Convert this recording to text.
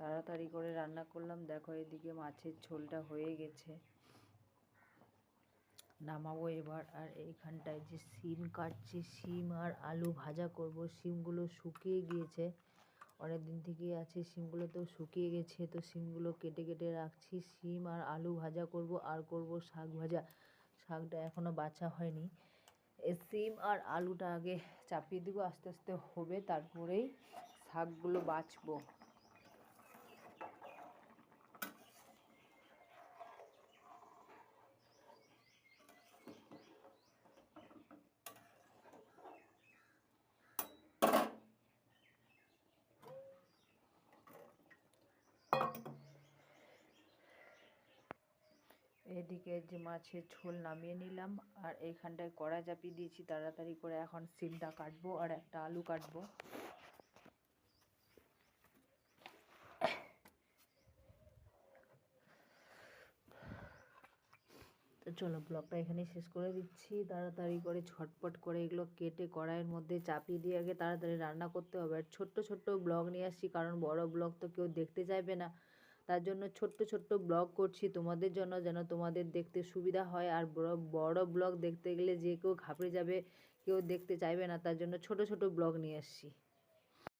তাড়াতাড়ি করে রান্না করলাম। দেখো এদিকে মাছের ঝোলটা হয়ে গেছে, নামাবো এবার। আর এইখানটায় যে শিম কাটছি, শিম আর আলু ভাজা করব। শিমগুলো শুকিয়ে গিয়েছে, অনেক দিন থেকেই আছে, শিমগুলো তো শুকিয়ে গেছে, তো শিমগুলো কেটে কেটে রাখছি। শিম আর আলু ভাজা করব, আর করব শাক ভাজা। শাকটা এখনও বাছা হয়নি। এই শিম আর আলুটা আগে চাপিয়ে দেবো, আস্তে আস্তে হবে, তারপরেই শাকগুলো বাছবো। এদিকে যে মাছের ঝোল নামিয়ে নিলাম, আর এইখানটায় কড়া চাপিয়ে দিয়েছি তাড়াতাড়ি করে। এখন শিমটা কাটবো আর একটা আলু কাটবো। তো চলো ব্লগটা এখানেই শেষ করে দিচ্ছি। তাড়াতাড়ি করে ঝটপট করে এগুলো কেটে কড়াইয়ের মধ্যে চাপিয়ে দিয়ে আগে তাড়াতাড়ি রান্না করতে হবে। আর ছোট্ট ছোট্ট ব্লগ নিয়ে আসছি, কারণ বড় ব্লগ তো কেউ দেখতে চাইবে না। তার জন্য ছোট্ট ছোট্ট ব্লগ করছি তোমাদের জন্য, যেন তোমাদের দেখতে সুবিধা হয়। আর বড় ব্লগ দেখতে গেলে যে কেউ ঘাবড়ে যাবে, কেউ দেখতে চাইবে না, তার জন্য ছোট ছোট ব্লগ নিয়ে আসছি।